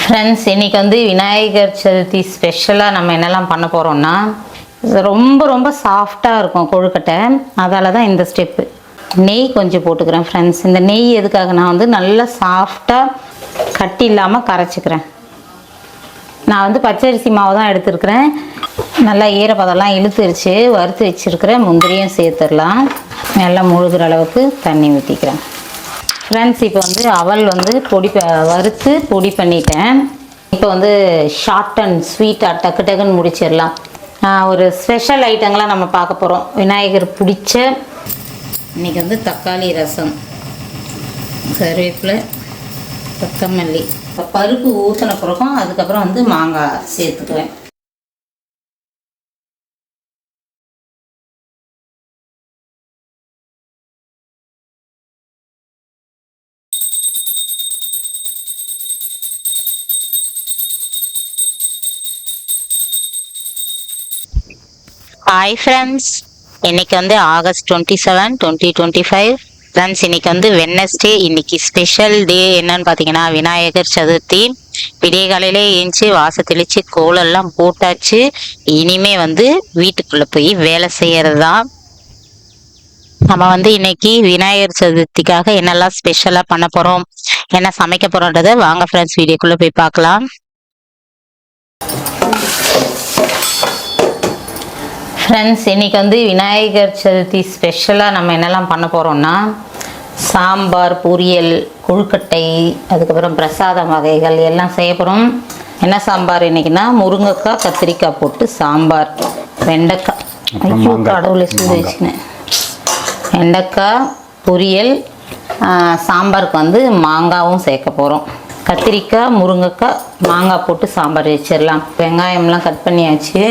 Friends, இன்றைக்கி வந்து விநாயகர் சதுர்த்தி ஸ்பெஷலாக நம்ம என்னெல்லாம் பண்ண போகிறோம்னா, ரொம்ப ரொம்ப சாஃப்டாக இருக்கும் கொழுக்கட்டை. அதால் தான் இந்த ஸ்டெப்பு. நெய் கொஞ்சம் போட்டுக்கிறேன் ஃப்ரெண்ட்ஸ். இந்த நெய் எதுக்காக நான் வந்து நல்லா சாஃப்டாக கட்டி இல்லாமல் கரைச்சிக்கிறேன். நான் வந்து பச்சரிசி மாவு தான் எடுத்துருக்கிறேன். நல்லா ஈரப்பதெல்லாம் இழுத்துருச்சு. வறுத்து வச்சுருக்கிறேன் முந்திரியும் சேர்த்துடலாம். நல்லா முழுகிற அளவுக்கு தண்ணி ஊற்றிக்கிறேன் ஃப்ரெண்ட்ஸ். இப்போ வந்து அவல் வந்து வறுத்து பொடி பண்ணிட்டேன். இப்போ வந்து ஷார்ட் அண்ட் ஸ்வீட்டாக டக்கு டக்குன்னு முடிச்சிடலாம். ஒரு ஸ்பெஷல் ஐட்டங்களாம் நம்ம பார்க்க போகிறோம். விநாயகர் பிடிச்ச இன்றைக்கி வந்து தக்காளி ரசம், கருவேப்பிலை, கொத்தமல்லி, பருப்பு ஊற்றின பிறகும் அதுக்கப்புறம் வந்து மாங்காய் சேர்த்துக்குவேன். ஹாய் ஃப்ரெண்ட்ஸ், இன்னைக்கு வந்து ஆகஸ்ட் 27, 2025. ஃப்ரெண்ட்ஸ், இன்னைக்கு வந்து வெட்னஸ்டே. இன்னைக்கு ஸ்பெஷல் டே என்னன்னு பார்த்தீங்கன்னா விநாயகர் சதுர்த்தி. விடிய காலையிலே ஏஞ்சி வாச தெளித்து கோலெல்லாம் போட்டாச்சு. இனிமே வந்து வீட்டுக்குள்ளே போய் வேலை செய்கிறது தான். நம்ம வந்து இன்னைக்கு விநாயகர் சதுர்த்திக்காக என்னெல்லாம் ஸ்பெஷலாக பண்ண போகிறோம், என்ன சமைக்க போகிறோன்றதை வாங்க ஃப்ரெண்ட்ஸ் வீடியோக்குள்ளே போய் பார்க்கலாம். ஃப்ரெண்ட்ஸ், இன்றைக்கி வந்து விநாயகர் சதுர்த்தி ஸ்பெஷலாக நம்ம என்னெல்லாம் பண்ண போகிறோம்னா, சாம்பார், பொரியல், கொழுக்கட்டை, அதுக்கப்புறம் பிரசாதம் வகைகள் எல்லாம் செய்ய போகிறோம். என்ன சாம்பார் இன்றைக்கினா முருங்கைக்காய் கத்திரிக்காய் போட்டு சாம்பார், வெண்டைக்காய், கடவுளை சூடு வச்சுனேன், வெண்டைக்காய் பொரியல், சாம்பாருக்கு வந்து மாங்காவும் சேர்க்க போகிறோம். கத்திரிக்காய், முருங்கைக்காய், மாங்காய் போட்டு சாம்பார் வச்சிடலாம். வெங்காயம்லாம் கட் பண்ணியாச்சு.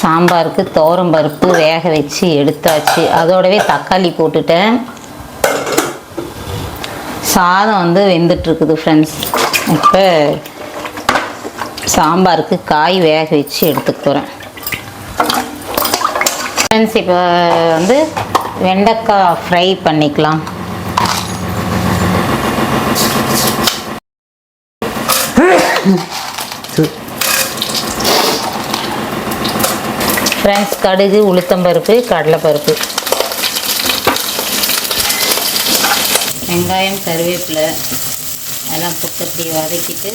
சாம்பாருக்கு துவரம்பருப்பு வேக வச்சு எடுத்தாச்சு. அதோடவே தக்காளி போட்டுட்டேன். சாதம் வந்து வெந்துட்டுருக்குது ஃப்ரெண்ட்ஸ். இப்போ சாம்பாருக்கு காய் வேக வச்சு எடுத்துக்க போகிறேன் ஃப்ரெண்ட்ஸ். இப்போ வந்து வெண்டைக்காய் ஃப்ரை பண்ணிக்கலாம். ஃப்ரெண்ட்ஸ், கடுகு, உளுத்தம்பருப்பு, கடலைப்பருப்பு, வெங்காயம், கருவேப்பிலை எல்லாம் போட்டு அப்படி வதக்கிட்டு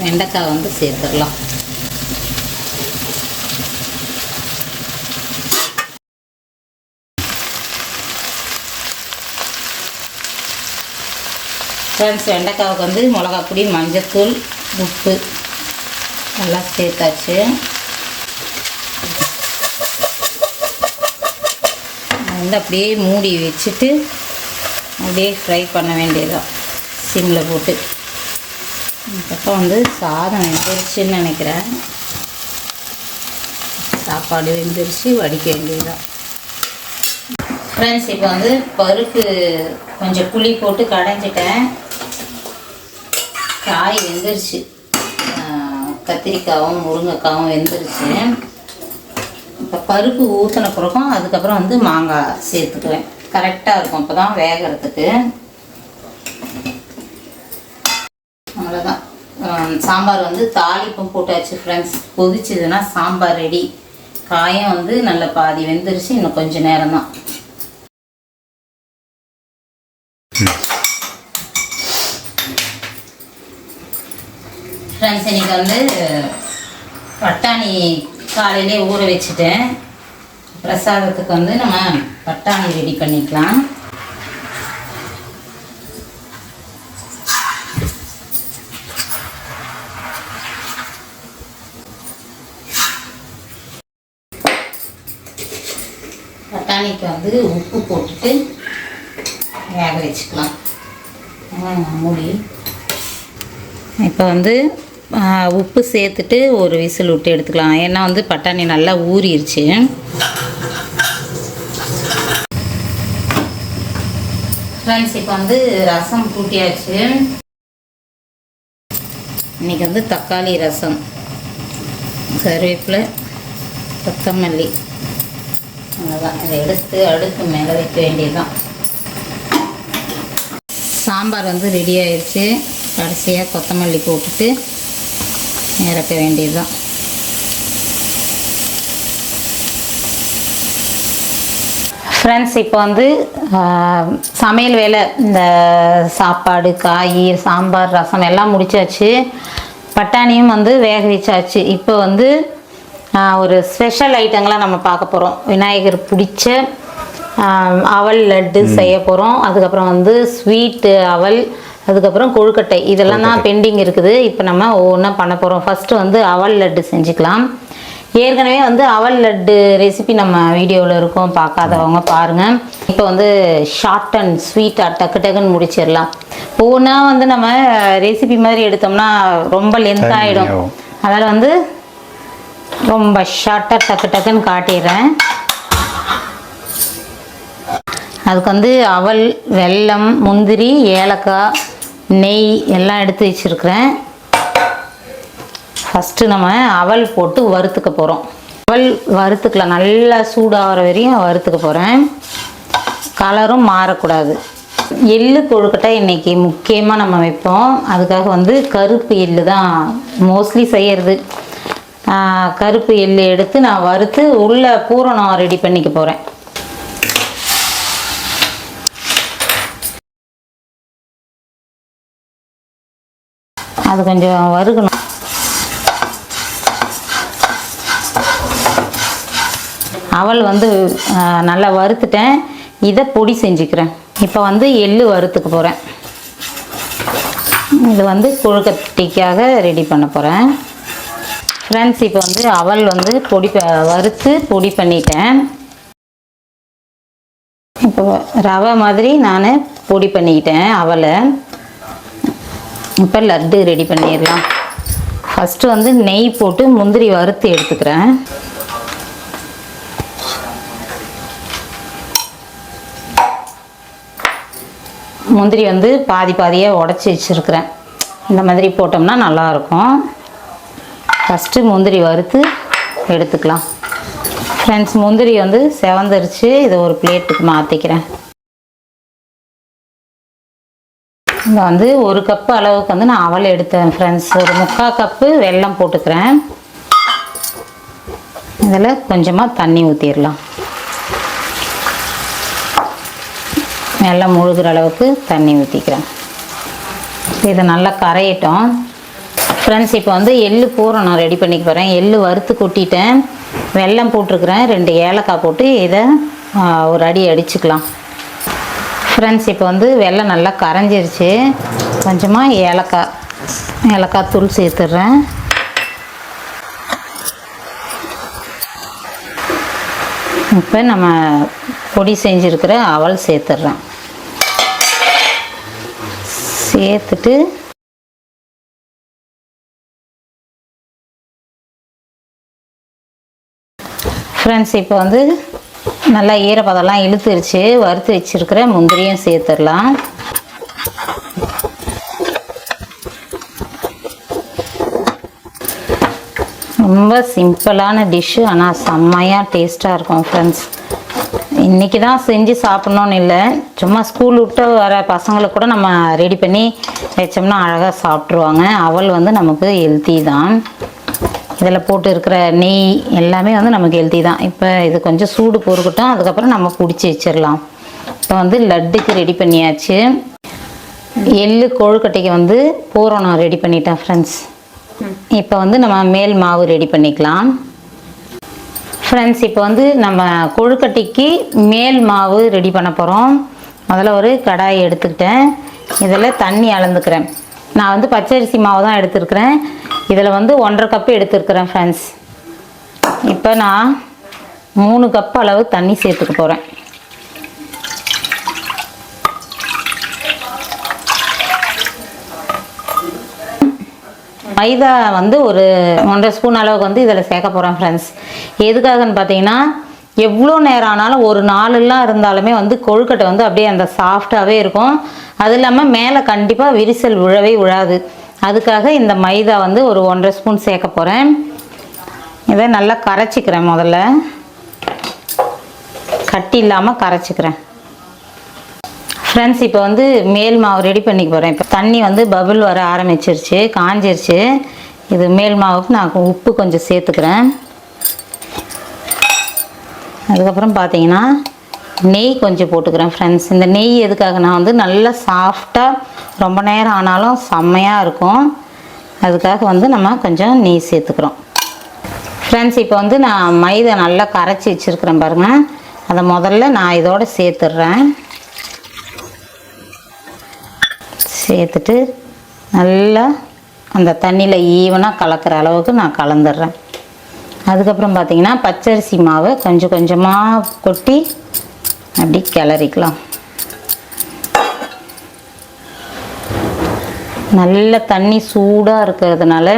வெண்டைக்காய் வந்து சேர்த்துடலாம். ஃப்ரெண்ட்ஸ், வெண்டைக்காவுக்கு வந்து மிளகாப்பொடி, மஞ்சத்தூள், உப்பு எல்லாம் சேர்த்தாச்சு. வந்து அப்படியே மூடி வச்சுட்டு அப்படியே ஃப்ரை பண்ண வேண்டியதுதான் சிம்மில் போட்டு. பக்கம் வந்து சாதம் வெந்துருச்சுன்னு நினைக்கிறேன். சாப்பாடு வெந்துருச்சு, வடிக்க வேண்டியதுதான் ஃப்ரெண்ட்ஸ். இப்போ வந்து பருப்பு கொஞ்சம் புளி போட்டு கடைஞ்சிட்டேன். காய் வெந்துருச்சு. கத்திரிக்காயும் முருங்கைக்காயும் வெந்துருச்சு. இப்போ பருப்பு ஊற்றின பிறகும் அதுக்கப்புறம் வந்து மாங்காய் சேர்த்துக்குவேன். கரெக்டாக இருக்கும் அப்போ தான் வேகிறதுக்கு. அவ்வளோதான். சாம்பார் வந்து தாளிப்பும் போட்டாச்சு ஃப்ரெண்ட்ஸ். கொதிச்சதுன்னா சாம்பார் ரெடி. காயும் வந்து நல்ல பாதி வெந்துருச்சு. இன்னும் கொஞ்சம் நேரம் தான். ஃப்ரெண்ட்ஸ், இன்றைக்கி வந்து பட்டாணி காலையிலே ஊற வச்சுட்டேன். பிரசாதத்துக்கு வந்து நம்ம பட்டாணி ரெடி பண்ணிக்கலாம். பட்டாணிக்கு வந்து உப்பு போட்டுட்டு வேக வச்சுக்கலாம். மூடி இப்போ வந்து உப்பு சேர்த்துட்டு ஒரு விசில் விட்டு எடுத்துக்கலாம். ஏன்னா வந்து பட்டாணி நல்லா ஊறிடுச்சு. ஃப்ரெண்ட்ஸ், இப்போ வந்து ரசம் கூட்டியாச்சு. இன்றைக்கி வந்து தக்காளி ரசம். கருவேப்பிலை, கொத்தமல்லி, அவ்வளோதான். இதை எடுத்து அடுப்பு மேலே வைக்க வேண்டியதுதான். சாம்பார் வந்து ரெடி ஆயிடுச்சு. கடைசியாக கொத்தமல்லி போட்டுட்டு இறக்க வேண்டியதுதான். ஃப்ரெண்ட்ஸ், இப்போ வந்து சமையல் வேலை, இந்த சாப்பாடு, காய், சாம்பார், ரசம் எல்லாம் முடிச்சாச்சு. பட்டாணியும் வந்து வேக வச்சாச்சு. இப்போ வந்து ஒரு ஸ்பெஷல் ஐட்டங்களாக நம்ம பார்க்க போகிறோம். விநாயகர் பிடிச்ச அவல் லட்டு செய்ய போகிறோம். அதுக்கப்புறம் வந்து ஸ்வீட்டு அவல், அதுக்கப்புறம் கொழுக்கட்டை, இதெல்லாம் தான் பெண்டிங் இருக்குது. இப்போ நம்ம ஒவ்வொன்றா பண்ண போகிறோம். ஃபஸ்ட்டு வந்து அவல் லட்டு செஞ்சுக்கலாம். ஏற்கனவே வந்து அவல் லட்டு ரெசிபி நம்ம வீடியோவில் இருக்கும், பார்க்காதவங்க பாருங்கள். இப்போ வந்து ஷார்ட் அண்ட் ஸ்வீட்டாக டக்கு டக்குன்னு முடிச்சிடலாம். ஒவ்வொன்றா வந்து நம்ம ரெசிபி மாதிரி எடுத்தோம்னா ரொம்ப லென்த் ஆகிடும். அதில் வந்து ரொம்ப ஷார்ட்டாக டக்கு டக்குன்னு காட்டிடுறேன். அதுக்கு வந்து அவல், வெல்லம், முந்திரி, ஏலக்காய், நெய் எல்லாம் எடுத்து வச்சுருக்கிறேன். ஃபஸ்ட்டு நம்ம அவல் போட்டு வறுத்துக்க போகிறோம். அவல் வறுத்துக்கலாம், நல்லா சூடாகிற வரையும் வறுத்துக்க போகிறேன். கலரும் மாறக்கூடாது. எள்ளு கொழுக்கட்டை இன்றைக்கி முக்கியமாக நம்ம வைப்போம். அதுக்காக வந்து கருப்பு எள்ளு தான் மோஸ்ட்லி செய்கிறது. கருப்பு எள்ளு எடுத்து நான் வறுத்து உள்ள பூரணம் ரெடி பண்ணிக்க போகிறேன். அது கொஞ்சம் வறுக்கணும். அவல் வந்து நல்லா வறுத்துட்டேன். இதை பொடி செஞ்சுக்கிறேன். இப்போ வந்து எள்ளு வறுத்துக்க போகிறேன். இது வந்து கொழுக்கட்டைக்காக ரெடி பண்ண போகிறேன். ஃப்ரெண்ட்ஸ், இப்போ வந்து அவல் வந்து வறுத்து பொடி பண்ணிட்டேன். இப்போ ரவை மாதிரி நான் பொடி பண்ணிக்கிட்டேன் அவலை. இப்போ லட்டு ரெடி பண்ணிடலாம். ஃபஸ்ட்டு வந்து நெய் போட்டு முந்திரி வறுத்து எடுத்துக்கிறேன். முந்திரி வந்து பாதி பாதியாக உடச்சி வச்சுருக்கிறேன். இந்த மாதிரி போட்டோம்னா நல்லாயிருக்கும். ஃபஸ்ட்டு முந்திரி வறுத்து எடுத்துக்கலாம். ஃப்ரெண்ட்ஸ், முந்திரி வந்து செவந்துருச்சு. இதை ஒரு பிளேட்டுக்கு மாற்றிக்கிறேன். இங்கே வந்து 1 கப்பு அளவுக்கு வந்து நான் அவல் எடுத்தேன் ஃப்ரெண்ட்ஸ். ஒரு 3/4 கப்பு வெல்லம் போட்டுக்கிறேன். இதில் கொஞ்சமாக தண்ணி ஊற்றிடலாம். வெல்லம் முழுகிற அளவுக்கு தண்ணி ஊற்றிக்கிறேன். இதை நல்லா கரையிட்டோம். ஃப்ரெண்ட்ஸ், இப்போ வந்து எள்ளு பூரணம் ரெடி பண்ணிக்க போகிறேன். எள்ளு வறுத்து கொட்டிட்டேன், வெல்லம் போட்டிருக்கிறேன், 2 ஏலக்காய் போட்டு இதை ஒரு அடி அடிச்சுக்கலாம். ஃப்ரெண்ட்ஸ், இப்போ வந்து வெல்லம் நல்லா கரைஞ்சிருச்சு. கொஞ்சமாக ஏலக்காய் தூள் சேர்த்துட்றேன். இப்போ நம்ம பொடி செஞ்சுருக்கிற அவல் சேர்த்துட்றேன். சேர்த்துட்டு ஃப்ரெண்ட்ஸ், இப்போ வந்து நல்லா ஈரப்பதம்லாம் இழுத்துருச்சு. வறுத்து வச்சுருக்கிற முந்திரியும் சேர்த்துடலாம். ரொம்ப சிம்பிளான டிஷ்ஷு, ஆனால் செம்மையாக டேஸ்ட்டாக இருக்கும் ஃப்ரெண்ட்ஸ். இன்றைக்கி தான் செஞ்சு சாப்பிட்ணுன்னு இல்லை, சும்மா ஸ்கூல் விட்டு வர பசங்களுக்கு கூட நம்ம ரெடி பண்ணி வச்சோம்னா அழகாக சாப்பிட்ருவாங்க. அவல் வந்து நமக்கு ஹெல்த்தி தான். இதில் போட்டு இருக்கிற நெய் எல்லாமே வந்து நமக்கு ஹெல்த்தி தான். இப்போ இது கொஞ்சம் சூடு பொறுக்கட்டும், அதுக்கப்புறம் நம்ம பிடிச்சி வச்சிடலாம். இப்போ வந்து லட்டுக்கு ரெடி பண்ணியாச்சு. எள்ளு கொழுக்கட்டைக்கு வந்து பூரணம் ரெடி பண்ணிட்டேன் ஃப்ரெண்ட்ஸ். இப்போ வந்து நம்ம மேல் மாவு ரெடி பண்ணிக்கலாம். ஃப்ரெண்ட்ஸ், இப்போ வந்து நம்ம கொழுக்கட்டைக்கு மேல் மாவு ரெடி பண்ண போகிறோம். முதல்ல ஒரு கடாயை எடுத்துக்கிட்டேன். இதில் தண்ணி அளந்துக்கிறேன். நான் வந்து பச்சரிசி மாவு தான் எடுத்துருக்கிறேன். இதில் வந்து 1.5 கப்பு எடுத்துருக்கிறேன் ஃப்ரெண்ட்ஸ். இப்போ நான் 3 கப்பு அளவு தண்ணி சேர்த்துக்க போகிறேன். மைதா வந்து ஒரு 1.5 ஸ்பூன் அளவுக்கு வந்து இதில் சேர்க்க போகிறேன் ஃப்ரெண்ட்ஸ். எதுக்காகன்னு பார்த்தீங்கன்னா, எவ்வளோ நேரம் ஆனாலும் ஒரு நாளெல்லாம் இருந்தாலுமே வந்து கொழுக்கட்டை வந்து அப்படியே அந்த சாஃப்டாகவே இருக்கும். அது இல்லாமல் மேலே கண்டிப்பாக விரிசல் விழவே விழாது. அதுக்காக இந்த மைதா வந்து ஒரு 1.5 ஸ்பூன் சேர்க்க போகிறேன். இதை நல்லா கரைச்சிக்கிறேன். முதல்ல கட்டி இல்லாமல் கரைச்சிக்கிறேன். ஃப்ரெண்ட்ஸ், இப்போ வந்து மேல் மாவு ரெடி பண்ணிக்க போகிறேன். இப்போ தண்ணி வந்து பபுள் வர ஆரம்பிச்சிருச்சு, காஞ்சிருச்சு. இது மேல் மாவுக்கு நான் உப்பு கொஞ்சம் சேர்த்துக்கிறேன். அதுக்கப்புறம் பார்த்தீங்கன்னா நெய் கொஞ்சம் போட்டுக்கிறேன். ஃப்ரெண்ட்ஸ், இந்த நெய் எதுக்காக நான் வந்து நல்லா சாஃப்டாக ரொம்ப நேரம் ஆனாலும் செம்மையாக இருக்கும். அதுக்காக வந்து நம்ம கொஞ்சம் நெய் சேர்த்துக்கிறோம். ஃப்ரெண்ட்ஸ், இப்போ வந்து நான் மைதா நல்லா கரைச்சி வச்சுருக்கிறேன் பாருங்கள். அதை முதல்ல நான் இதோடு சேர்த்துட்றேன். சேர்த்துட்டு நல்லா அந்த தண்ணியில் ஈவனாக கலக்கிற அளவுக்கு நான் கலந்துடுறேன். அதுக்கப்புறம் பார்த்திங்கன்னா பச்சரிசி மாவை கொஞ்சம் கொஞ்சமாக கொட்டி அப்படி கிளறிக்கலாம். நல்ல தண்ணி சூடாக இருக்கிறதுனால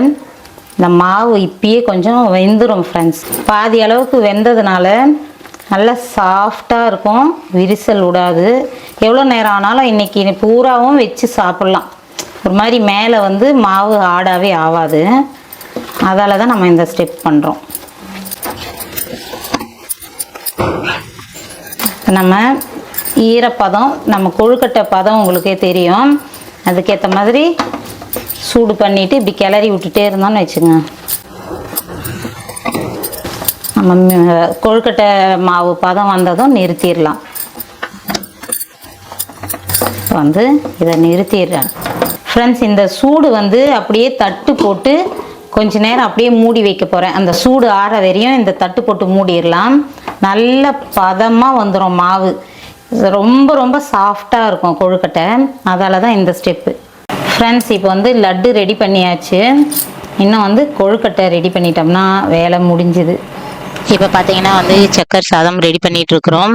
இந்த மாவு இப்பயே கொஞ்சம் வெந்துடும். ஃப்ரெண்ட்ஸ், பாதி அளவுக்கு வெந்ததுனால நல்லா சாஃப்டாக இருக்கும், விரிசல் விடாது. எவ்வளோ நேரம் ஆனாலும் இன்றைக்கி பூராவும் வச்சு சாப்பிட்லாம். ஒரு மாதிரி மேலே வந்து மாவு ஆடாவே ஆகாது. அதால் தான் நம்ம இந்த ஸ்டெப் பண்ணுறோம். நம்ம ஈரப்பதம், நம்ம கொழுக்கட்டை பதம் உங்களுக்கே தெரியும். அதுக்கேற்ற மாதிரி சூடு பண்ணிவிட்டு இப்படி கிளறி விட்டுட்டே இருந்தோம்னு வச்சுங்க. நம்ம கொழுக்கட்டை மாவு பதம் வந்ததும் நிறுத்திடலாம். வந்து இதை நிறுத்திடுறேன். ஃப்ரெண்ட்ஸ், இந்த சூடு வந்து அப்படியே தட்டு போட்டு கொஞ்ச நேரம் அப்படியே மூடி வைக்க போகிறேன். அந்த சூடு ஆற வரையும் இந்த தட்டு போட்டு மூடிடலாம். நல்ல பதமாக வந்துடும் மாவு. ரொம்ப ரொம்ப சாஃப்டாக இருக்கும் கொழுக்கட்டை. அதால் தான் இந்த ஸ்டெப்பு. ஃப்ரெண்ட்ஸ், இப்போ வந்து லட்டு ரெடி பண்ணியாச்சு. இன்னும் வந்து கொழுக்கட்டை ரெடி பண்ணிட்டோம்னா வேலை முடிஞ்சுது. இப்போ பார்த்தீங்கன்னா வந்து சக்கரை சாதம் ரெடி பண்ணிட்டு இருக்கிறோம்.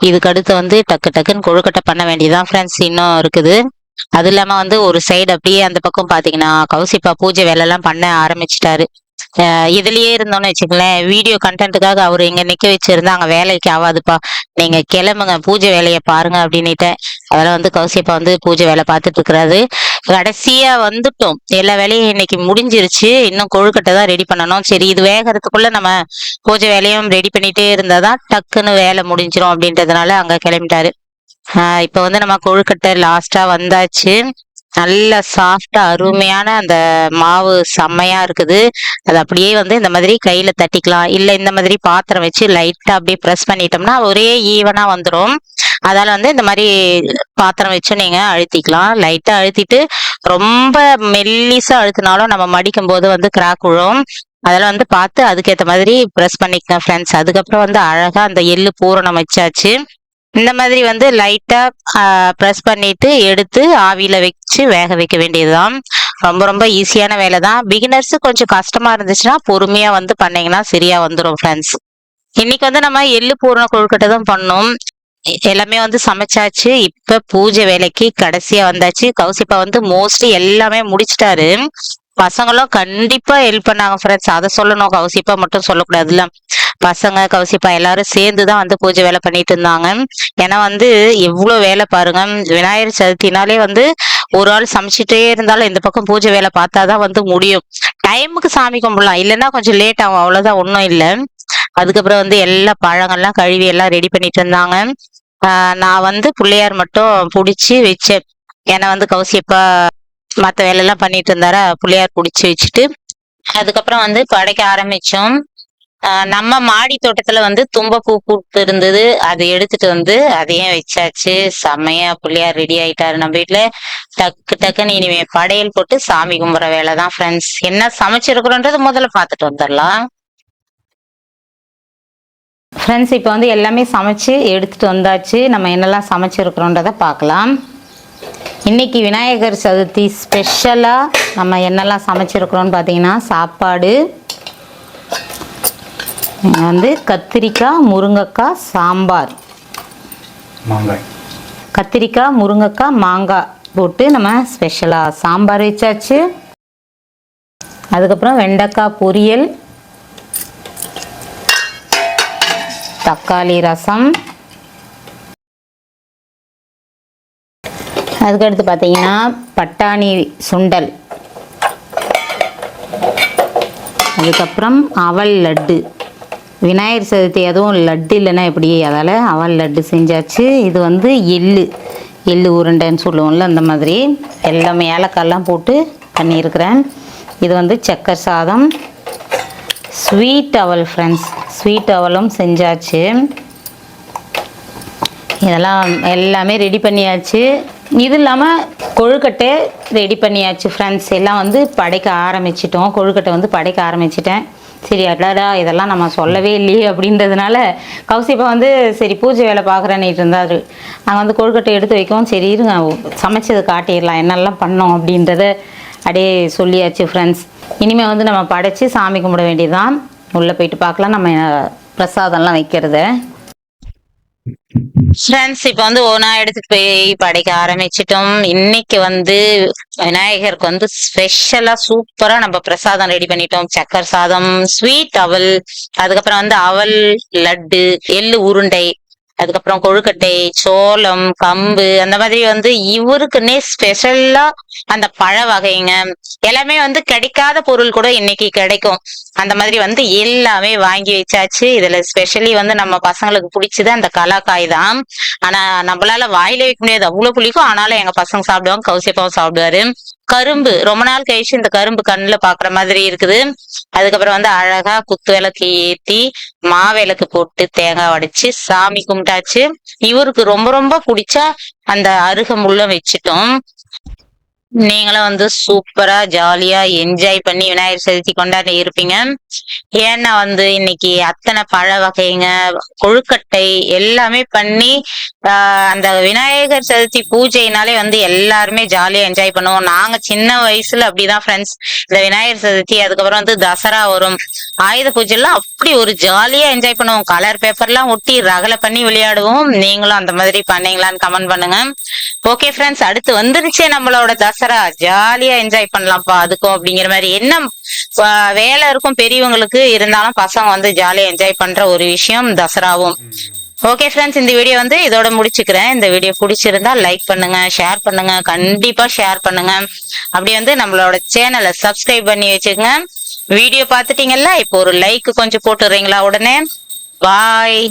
இதுக்கு அடுத்து வந்து டக்கு டக்குன்னு கொழுக்கட்டை பண்ண வேண்டியதான் ஃப்ரெண்ட்ஸ். இன்னும் இருக்குது. அது இல்லாமல் வந்து ஒரு சைடு அப்படியே அந்த பக்கம் பார்த்தீங்கன்னா கௌசிப்பா பூஜை வேலைலாம் பண்ண ஆரம்பிச்சிட்டாரு. இதுலயே இருந்தோம்னு வச்சுக்கலேன், வீடியோ கண்டென்ட்டுக்காக அவர் இங்க நிக்க வச்சிருந்தா அங்க வேலைக்கு ஆகாதுப்பா, நீங்க கிளம்புங்க பூஜை வேலையை பாருங்க அப்படின்னுட்டேன். அதெல்லாம் வந்து கௌசிப்பா வந்து பூஜை வேலை பார்த்துட்டு இருக்கிறாரு. கடைசியா வந்துட்டோம், எல்லா வேலையும் இன்னைக்கு முடிஞ்சிருச்சு. இன்னும் கொழுக்கட்டை தான் ரெடி பண்ணணும். சரி, இது வேகிறதுக்குள்ள நம்ம பூஜை வேலையும் ரெடி பண்ணிட்டே இருந்தாதான் டக்குன்னு வேலை முடிஞ்சிரும் அப்படின்றதுனால அங்க கிளம்பிட்டாரு. இப்ப வந்து நம்ம கொழுக்கட்டை லாஸ்டா வந்தாச்சு. நல்ல சாஃப்டா அருமையான அந்த மாவு செம்மையா இருக்குது. அது அப்படியே வந்து இந்த மாதிரி கையில தட்டிக்கலாம், இல்ல இந்த மாதிரி பாத்திரம் வச்சு லைட்டா அப்படியே ப்ரெஸ் பண்ணிட்டோம்னா ஒரே ஈவனா வந்துடும். அதால வந்து இந்த மாதிரி பாத்திரம் வச்சு நீங்க அழுத்திக்கலாம். லைட்டா அழுத்திட்டு ரொம்ப மெல்லிசா அழுத்தினாலும் நம்ம மடிக்கும் போது வந்து கிராக் விழும். அதெல்லாம் வந்து பார்த்து அதுக்கேற்ற மாதிரி ப்ரெஸ் பண்ணிக்கலாம் ஃப்ரெண்ட்ஸ். அதுக்கப்புறம் வந்து அழகா அந்த எள்ளு பூரணம் வச்சாச்சு. இந்த மாதிரி வந்து லைட்டா ப்ரெஸ் பண்ணிட்டு எடுத்து ஆவியில வச்சு வேக வைக்க வேண்டியதுதான். ரொம்ப ரொம்ப ஈஸியான வேலை தான். பிகினர்ஸ் கொஞ்சம் கஷ்டமா இருந்துச்சுன்னா பொறுமையா வந்து பண்ணீங்கன்னா சரியா வந்துடும் ஃப்ரெண்ட்ஸ். இன்னைக்கு வந்து நம்ம எள்ளு பூரண கொழுக்கட்டை தான் பண்ணோம். எல்லாமே வந்து சமைச்சாச்சு. இப்ப பூஜை வேலைக்கு கடைசியா வந்தாச்சு. கௌசிப்பா வந்து மோஸ்ட்லி எல்லாமே முடிச்சிட்டாரு. பசங்களும் கண்டிப்பா ஹெல்ப் பண்ணாங்க ஃப்ரெண்ட்ஸ். அதை சொல்லணும், கௌசிப்பா மட்டும் சொல்லக்கூடாதுல்ல. பசங்க கௌசிப்பா எல்லாரும் சேர்ந்துதான் வந்து பூஜை வேலை பண்ணிட்டு இருந்தாங்க. ஏன்னா வந்து எவ்வளவு வேலை பாருங்க. விநாயகர் சதுர்த்தினாலே வந்து ஒரு ஆள் சமைச்சிட்டே இருந்தாலும் இந்த பக்கம் பூஜை வேலை பார்த்தாதான் வந்து முடியும். டைமுக்கு சாமி கும்பிடலாம், இல்லைன்னா கொஞ்சம் லேட் ஆகும், அவ்வளவுதான், ஒன்றும் இல்லை. அதுக்கப்புறம் வந்து எல்லா பழங்கள்லாம் கழுவி எல்லாம் ரெடி பண்ணிட்டு இருந்தாங்க. நான் வந்து பிள்ளையார் மட்டும் பிடிச்சி வச்சேன். ஏன்னா வந்து கௌசிப்பா மற்ற வேலையெல்லாம் பண்ணிட்டு இருந்தாரா, பிள்ளையார் பிடிச்சி வச்சுட்டு அதுக்கப்புறம் வந்து படைக்க ஆரம்பிச்சோம். நம்ம மாடி தோட்டத்துல வந்து தும்பப்பூ பூத்து இருந்தது, அதை எடுத்துட்டு வந்து அதையும் வச்சாச்சு. செம்மையா பிள்ளையார் ரெடி ஆயிட்டாரு நம்ம வீட்டுல. டக்கு டக்குன்னு இனிமே படையல் போட்டு சாமி கும்பிட்ற வேலைதான் ஃப்ரெண்ட்ஸ். என்ன சமைச்சிருக்கிறோன்றது முதல்ல பார்த்துட்டு வந்துடலாம் ஃப்ரெண்ட்ஸ். இப்போ வந்து எல்லாமே சமைச்சு எடுத்துட்டு வந்தாச்சு. நம்ம என்னெல்லாம் சமைச்சிருக்கிறோன்றதை பார்க்கலாம். இன்னைக்கு விநாயகர் சதுர்த்தி ஸ்பெஷலாக நம்ம என்னெல்லாம் சமைச்சிருக்கிறோன்னு பார்த்தீங்கன்னா, சாப்பாடு வந்து கத்திரிக்காய் முருங்கைக்காய் சாம்பார், கத்திரிக்காய் முருங்கைக்காய் மாங்காய் போட்டு நம்ம ஸ்பெஷலாக சாம்பார் வச்சாச்சு. அதுக்கப்புறம் வெண்டைக்காய் பொரியல், தக்காளி ரசம், அதுக்கடுத்து பார்த்தீங்கன்னா பட்டாணி சுண்டல், அதுக்கப்புறம் அவல் லட்டு. விநாயகர் சதுர்த்தி அதுவும் லட்டு இல்லைன்னா எப்படி, அதால் அவல் லட்டு செஞ்சாச்சு. இது வந்து எள்ளு உருண்டைன்னு சொல்லுவோம்ல, அந்த மாதிரி எல்லாமே ஏலக்காயெல்லாம் போட்டு பண்ணியிருக்கிறேன். இது வந்து சக்கரை சாதம். ஸ்வீட் அவல் ஃப்ரெண்ட்ஸ், ஸ்வீட் அவலும் செஞ்சாச்சு. இதெல்லாம் எல்லாமே ரெடி பண்ணியாச்சு. இது இல்லாமல் கொழுக்கட்டை ரெடி பண்ணியாச்சு ஃப்ரெண்ட்ஸ். எல்லாம் வந்து படைக்க ஆரம்பிச்சிட்டோம். கொழுக்கட்டை வந்து படைக்க ஆரம்பிச்சிட்டேன். சரி அடாடா இதெல்லாம் நம்ம சொல்லவே இல்லையே அப்படின்றதுனால கௌசிப்பா வந்து சரி பூஜை வேலை பார்க்குறேன்னு இருந்தார். நாங்கள் வந்து கொழுக்கட்டை எடுத்து வைக்கவும் சரி இருங்க சமைச்சது காட்டிடலாம் என்னெல்லாம் பண்ணோம் அப்படின்றத அப்படியே சொல்லியாச்சு ஃப்ரெண்ட்ஸ். இனிமேல் வந்து நம்ம படைச்சி சாமி கும்பிட வேண்டியதுதான். உள்ளே போயிட்டு பார்க்கலாம் நம்ம பிரசாதம்லாம் வைக்கிறத. ஃப்ரெண்ட்ஸ் இப்போ வந்து ஒன்றா எடுத்துட்டு போய் படைக்க ஆரம்பிச்சிட்டோம். இன்னைக்கு வந்து விநாயகருக்கு வந்து ஸ்பெஷலா சூப்பரா நம்ம பிரசாதம் ரெடி பண்ணிட்டோம். சக்கரை சாதம், ஸ்வீட் அவல், அதுக்கப்புறம் வந்து அவல் லட்டு, எள்ளு உருண்டை, அதுக்கப்புறம் கொழுக்கட்டை, சோளம், கம்பு, அந்த மாதிரி வந்து இவருக்குன்னே ஸ்பெஷலா அந்த பழ வகைங்க எல்லாமே வந்து கிடைக்காத பொருள் கூட இன்னைக்கு கிடைக்கும். அந்த மாதிரி வந்து எல்லாமே வாங்கி வச்சாச்சு. இதுல ஸ்பெஷலி வந்து நம்ம பசங்களுக்கு பிடிச்சது அந்த கலாக்காய் தான். ஆனா நம்மளால வாயில வைக்க முடியாது, அவ்வளவு பிடிக்கும். ஆனாலும் எங்க பசங்க சாப்பிடுவாங்க, கௌசிப்பாவும் சாப்பிடுவாரு. கரும்பு ரொம்ப நாள் கழிச்சு இந்த கரும்பு கண்ணுல பாக்குற மாதிரி இருக்குது. அதுக்கப்புறம் வந்து அழகா குத்து விளக்கு ஏத்தி மாவிளக்கு போட்டு தேங்காய் உடைச்சு சாமி கும்பிட்டாச்சு. இவருக்கு ரொம்ப ரொம்ப பிடிச்சா அந்த அருகம்புல்லும் வச்சுட்டோம். நீங்களும் வந்து சூப்பரா ஜாலியா என்ஜாய் பண்ணி விநாயகர் சதுர்த்தி கொண்டாடி இருப்பீங்க. ஏன்னா வந்து இன்னைக்கு அத்தனை பழ வகைங்க, கொழுக்கட்டை எல்லாமே பண்ணி அந்த விநாயகர் சதுர்த்தி பூஜைனாலே வந்து எல்லாருமே ஜாலியா என்ஜாய் பண்ணுவோம். நாங்க சின்ன வயசுல அப்படிதான் ஃப்ரெண்ட்ஸ். இந்த விநாயகர் சதுர்த்தி அதுக்கப்புறம் வந்து தசரா வரும், ஆயுத பூஜை எல்லாம் அப்படி ஒரு ஜாலியா என்ஜாய் பண்ணுவோம். கலர் பேப்பர்லாம் ஒட்டி ரகலை பண்ணி விளையாடுவோம். நீங்களும் அந்த மாதிரி பண்ணீங்களான்னு கமெண்ட் பண்ணுங்க. ஓகே ஃப்ரெண்ட்ஸ், அடுத்து வந்துருச்சே நம்மளோட தசரா, ஜாலியா என்ஜாய் பண்ணலாம்ப்பா அதுக்கும் அப்படிங்கிற மாதிரி என்ன வேலை இருக்கும் பெரியவங்களுக்கு, இருந்தாலும் பசங்க வந்து ஜாலியா என்ஜாய் பண்ற ஒரு விஷயம் தசராவும். ஓகே ஃப்ரெண்ட்ஸ், இந்த வீடியோ வந்து இதோட முடிச்சுக்கிறேன். இந்த வீடியோ பிடிச்சிருந்தா லைக் பண்ணுங்க, ஷேர் பண்ணுங்க, கண்டிப்பா ஷேர் பண்ணுங்க. அப்படி வந்து நம்மளோட சேனலை சப்ஸ்கிரைப் பண்ணி வச்சுக்கோங்க. வீடியோ பார்த்துட்டீங்கல்ல, இப்போ ஒரு லைக் கொஞ்சம் போட்டுறீங்களா உடனே. பாய்.